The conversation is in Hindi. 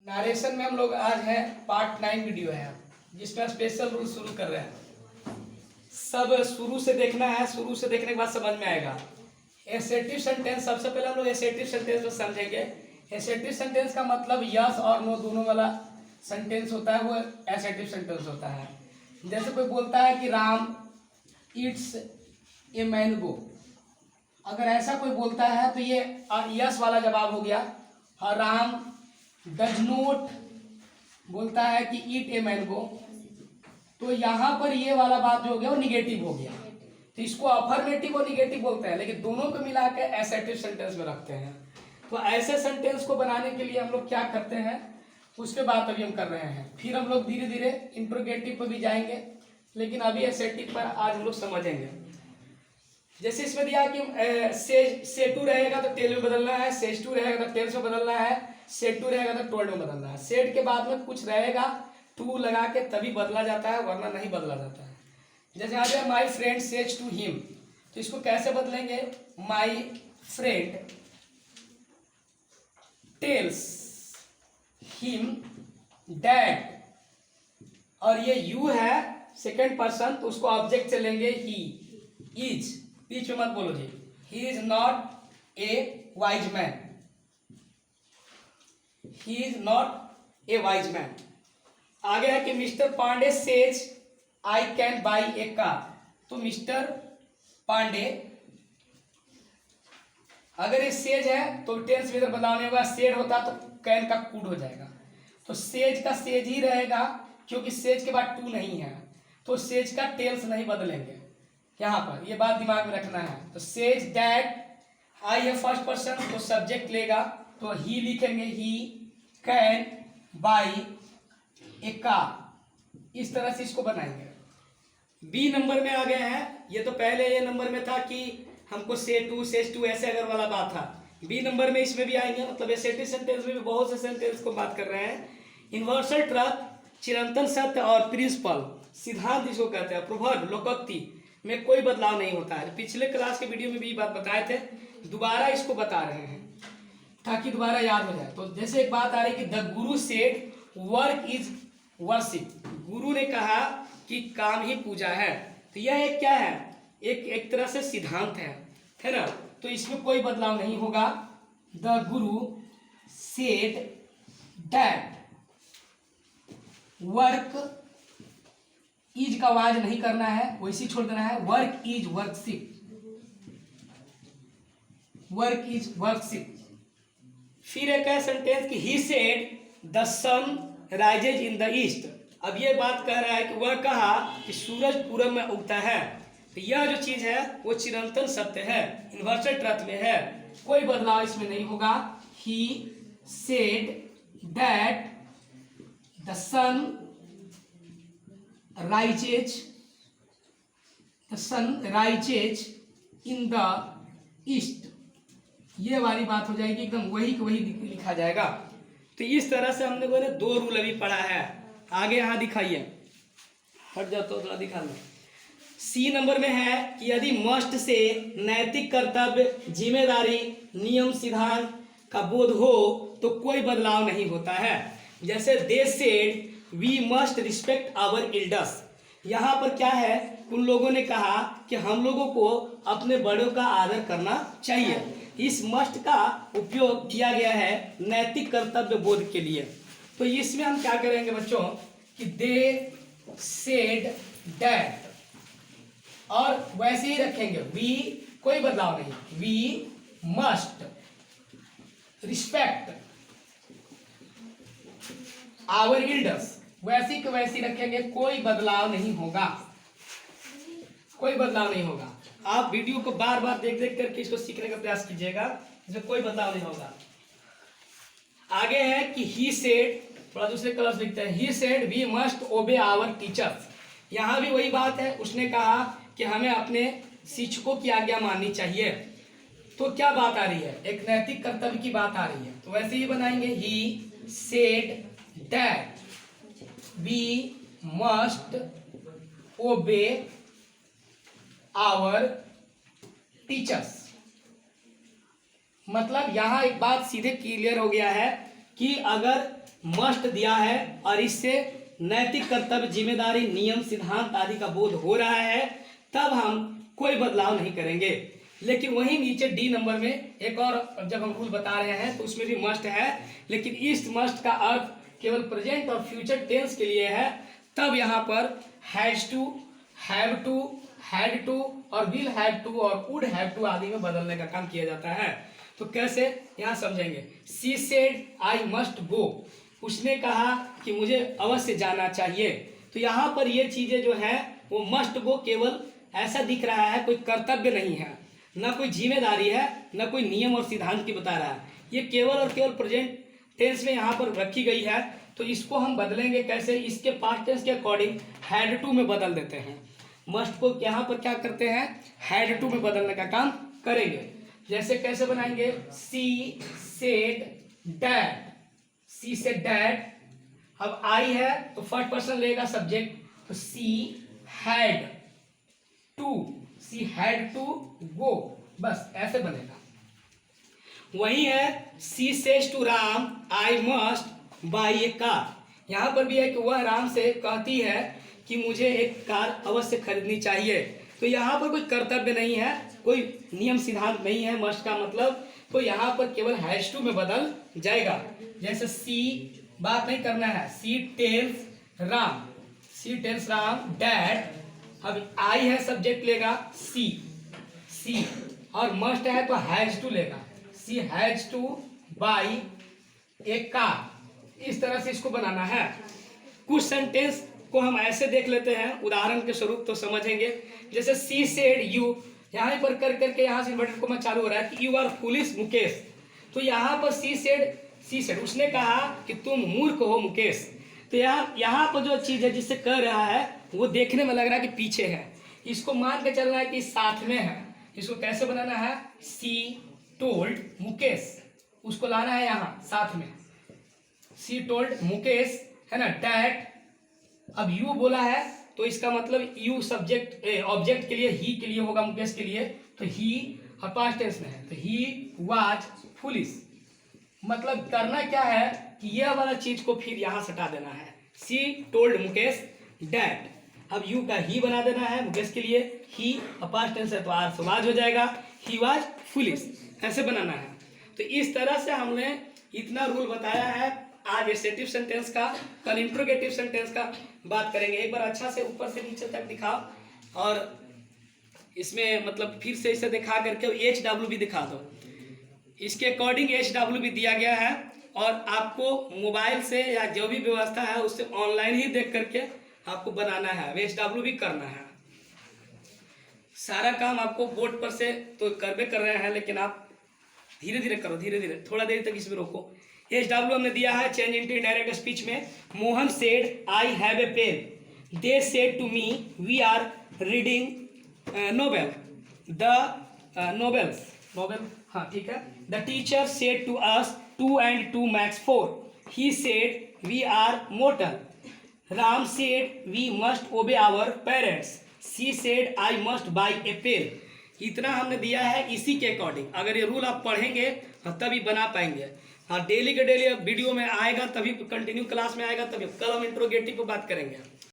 नारेशन में हम लोग आज हैं पार्ट 9 वीडियो है जिसमें स्पेशल रूल शुरू कर रहे हैं। सब शुरू से देखना है, शुरू से देखने के बाद समझ में आएगा। एसेटिव सेंटेंस सबसे पहले हम लोग एसेटिव सेंटेंस को समझेंगे। एसेटिव सेंटेंस का मतलब यस और नो दोनों वाला सेंटेंस होता है, वो एसेटिव सेंटेंस होता है। जैसे कोई बोलता है कि राम ईट्स ए मैंगो, अगर ऐसा कोई बोलता है तो ये यस वाला जवाब हो गया। और राम डज नोट बोलता है कि ईट ए मैंगो, तो यहाँ पर ये वाला बात जो हो गया वो निगेटिव हो गया। तो इसको अफर्मेटिव और निगेटिव बोलते हैं, लेकिन दोनों को मिला के एसेटिव सेंटेंस में रखते हैं। तो ऐसे सेंटेंस को बनाने के लिए हम लोग क्या करते हैं उसके बाद अभी हम कर रहे हैं। फिर हम लोग धीरे धीरे इंट्रोगेटिव पर भी जाएंगे, लेकिन अभी एसेटिव पर आज हम लोग समझेंगे। जैसे इसमें दिया कि से टू रहेगा तो टेल में बदलना है, सेज टू रहेगा तो टेल्स में बदलना है, सेड टू रहेगा तो टोल्ड में बदलना है। सेड के बाद में कुछ रहेगा टू लगा के तभी बदला जाता है, वरना नहीं बदला जाता है। जैसे आ जाए my friend says to him, तो इसको कैसे बदलेंगे? My friend tells him that, और ये यू है सेकेंड पर्सन, तो उसको ऑब्जेक्ट से लेंगे ही। इज बीच में मत बोलो जी। He is not a wise man, he is not a wise man. आगे है कि mister Pandey says I can buy a car, तो मिस्टर पांडे, अगर ये सेज है तो टेंस में बदलाव नहीं होगा, सेड होता तो कैन का कूड हो जाएगा। तो सेज का सेज ही रहेगा, क्योंकि सेज के बाद टू नहीं है, तो सेज का टेल्स नहीं बदलेंगे। यहाँ पर ये बात दिमाग में रखना है। तो सेज डैट, आई है फर्स्ट पर्सन, तो सब्जेक्ट लेगा, तो ही लिखेंगे he can buy a car. इस तरह से इसको बनाएंगे। बी नंबर में आ गए हैं। ये तो पहले ये नंबर में था कि हमको से टू सेज टू ऐसे अगर वाला बात था। बी नंबर में इसमें भी आएंगे, मतलब एसेटिव सेंटेंस में भी बहुत से सेंटेंस को बात कर रहे हैं। यूनिवर्सल ट्रथ, चिरंतन सत्य और प्रिंसिपल, सिद्धांत इसको कहते हैं। प्रोवर्ब, लोकोक्ति में कोई बदलाव नहीं होता है। पिछले क्लास के वीडियो में भी बात बताए थे, दोबारा इसको बता रहे हैं ताकि दोबारा याद हो जाए। तो जैसे एक बात आ रही कि the Guru said work is worship, गुरु ने कहा कि काम ही पूजा है। तो यह एक क्या है? एक तरह से सिद्धांत है ना। तो इसमें कोई बदलाव नहीं होगा। The Guru said that, work is का आवाज नहीं करना है, वैसे छोड़ देना है। Work is worship, work is worship. फिर एक है सेंटेंस कि he said the sun rises in the east. अब ये बात कह रहा है कि वह कहा कि सूरज पूरब में उगता है। तो यह जो चीज है वो चिरंतन सत्य है, यूनिवर्सल ट्रथ में है, कोई बदलाव इसमें नहीं होगा। He said that the sun rises, the sun rises in the east. ये वाली बात हो जाएगी, एकदम वही को वही लिखा जाएगा। तो इस तरह से हमने बोले दो रूल अभी पढ़ा है। आगे यहाँ दिखाइए, हट जाओ तो थोड़ा दिखा लो। सी नंबर में है कि यदि मस्ट से नैतिक कर्तव्य, जिम्मेदारी, नियम, सिद्धांत का बोध हो तो कोई बदलाव नहीं होता है। जैसे they said we must respect our elders, यहाँ पर क्या है? उन लोगों ने कहा कि हम लोगों को अपने बड़ों का आदर करना चाहिए। इस मस्ट का उपयोग किया गया है नैतिक कर्तव्य बोध के लिए। तो इसमें हम क्या करेंगे बच्चों कि दे सेड दैट, और वैसे ही रखेंगे वी, कोई बदलाव नहीं। We must respect our elders, वैसी के वैसी रखेंगे, कोई बदलाव नहीं होगा, कोई बदलाव नहीं होगा। आप वीडियो को बार बार देख देख करके इसको सीखने का प्रयास कीजिएगा, इसमें कोई बदलाव नहीं होगा। आगे है कि ही सेड, थोड़ा दूसरे कलर से लिखते हैं। He said we must obey our teachers, यहाँ भी वही बात है। उसने कहा कि हमें अपने शिक्षकों की आज्ञा माननी चाहिए। तो क्या बात आ रही है? एक नैतिक कर्तव्य की बात आ रही है। तो वैसे ही बनाएंगे he said that we must obey our teachers. मतलब यहाँ एक बात सीधे क्लियर हो गया है कि अगर मस्ट दिया है और इससे नैतिक कर्तव्य, जिम्मेदारी, नियम, सिद्धांत आदि का बोध हो रहा है, तब हम कोई बदलाव नहीं करेंगे। लेकिन वहीं नीचे डी नंबर में एक और जब हम रूल बता रहे हैं तो उसमें भी मस्ट है, लेकिन इस मस्ट का अर्थ केवल प्रेजेंट और फ्यूचर टेंस के लिए है। तब यहाँ पर has to, have to, had to और विल हैव टू और वुड हैव टू आदि में बदलने का काम किया जाता है। तो कैसे, यहाँ समझेंगे। She said I must go, उसने कहा कि मुझे अवश्य जाना चाहिए। तो यहाँ पर ये चीजें जो है वो मस्ट गो केवल ऐसा दिख रहा है, कोई कर्तव्य नहीं है, ना कोई जिम्मेदारी है, ना कोई नियम और सिद्धांत की बता रहा है। ये केवल और केवल प्रेजेंट टेंस में यहाँ पर रखी गई है। तो इसको हम बदलेंगे कैसे, इसके पास्ट टेंस के अकॉर्डिंग हैड टू में बदल देते हैं। मस्ट को यहाँ पर क्या करते हैं, हैड टू में बदलने का काम करेंगे। जैसे कैसे बनाएंगे, she said dad, she said dad. अब आई है तो फर्स्ट पर्सन लेगा सब्जेक्ट, तो she had to, she had to go, बस ऐसे बनेगा। वही है she says to Ram I must buy a car. यहाँ पर भी है कि वह राम से कहती है कि मुझे एक कार अवश्य खरीदनी चाहिए। तो यहाँ पर कोई कर्तव्य नहीं है, कोई नियम सिद्धांत नहीं है मस्ट का मतलब, तो यहाँ पर केवल हैज टू में बदल जाएगा। जैसे सी, बात नहीं करना है, सी टेल्स राम, सी टेल्स राम डैड। अब आई है सब्जेक्ट लेगा सी, सी और मस्ट है तो हैज टू लेगा, she has to buy a car. इस तरह से इसको बनाना है। कुछ सेंटेंस को हम ऐसे देख लेते हैं उदाहरण के स्वरूप तो समझेंगे। जैसे सी सेड यू, यहाँ पर कर करके यहाँ से इन्वर्टेड कॉमा चालू हो रहा है कि यू आर फुलिश मुकेश। तो यहाँ पर सी सेड उसने कहा कि तुम मूर्ख हो मुकेश। तो यहाँ पर जो चीज है जिससे कर रहा है वो देखने में लग रहा है कि पीछे है, इसको मान के चलना है कि साथ में है। इसको कैसे बनाना है, सी टोल्ड मुकेश, उसको लाना है यहाँ साथ में, सी टोल्ड मुकेश है ना डैट। अब यू बोला है तो इसका मतलब यू सब्जेक्ट ऑब्जेक्ट के लिए, ही के लिए होगा, मुकेश के लिए तो ही पास्ट टेंस में है तो ही वाज फुलिश। मतलब करना क्या है कि यह वाला चीज को फिर यहाँ सटा देना है, सी टोल्ड मुकेश डैट। अब यू का ही बना देना है मुकेश के लिए, ही पास्ट टेंस है तो आर से वाज हो जाएगा, ही वाज फुलिश, ऐसे बनाना है। तो इस तरह से हमने इतना रूल बताया है। आज एसेटिव सेंटेंस का, कल इंट्रोगेटिव सेंटेंस का बात करेंगे। एक बार अच्छा से ऊपर से नीचे तक दिखाओ और इसमें मतलब फिर से इसे दिखा करके एच डब्ल्यू भी दिखा दो। इसके अकॉर्डिंग एच डब्ल्यू भी दिया गया है और आपको मोबाइल से या जो भी व्यवस्था है उससे ऑनलाइन ही देख करके आपको बनाना है, एच डब्ल्यू भी करना है। सारा काम आपको बोर्ड पर से तो करबे कर रहे हैं, लेकिन आप धीरे धीरे करो, धीरे धीरे, थोड़ा देर तक इसमें रोको। एच डब्ल्यू हमने दिया है चेंज इनटू इनडायरेक्ट स्पीच में। Mohan said I have a pen, they said to me we are reading novel, the novel, हाँ ठीक है। The teacher said to us 2 and 2 makes 4, he said we are mortal, Ram said we must obey our parents, she said I must buy a pen। इतना हमने दिया है इसी के अकॉर्डिंग। अगर ये रूल आप पढ़ेंगे तभी बना पाएंगे। हाँ डेली के डेली वीडियो में आएगा, तभी कंटिन्यू क्लास में आएगा, तभी कल हम इंट्रोगेटिव पर बात करेंगे।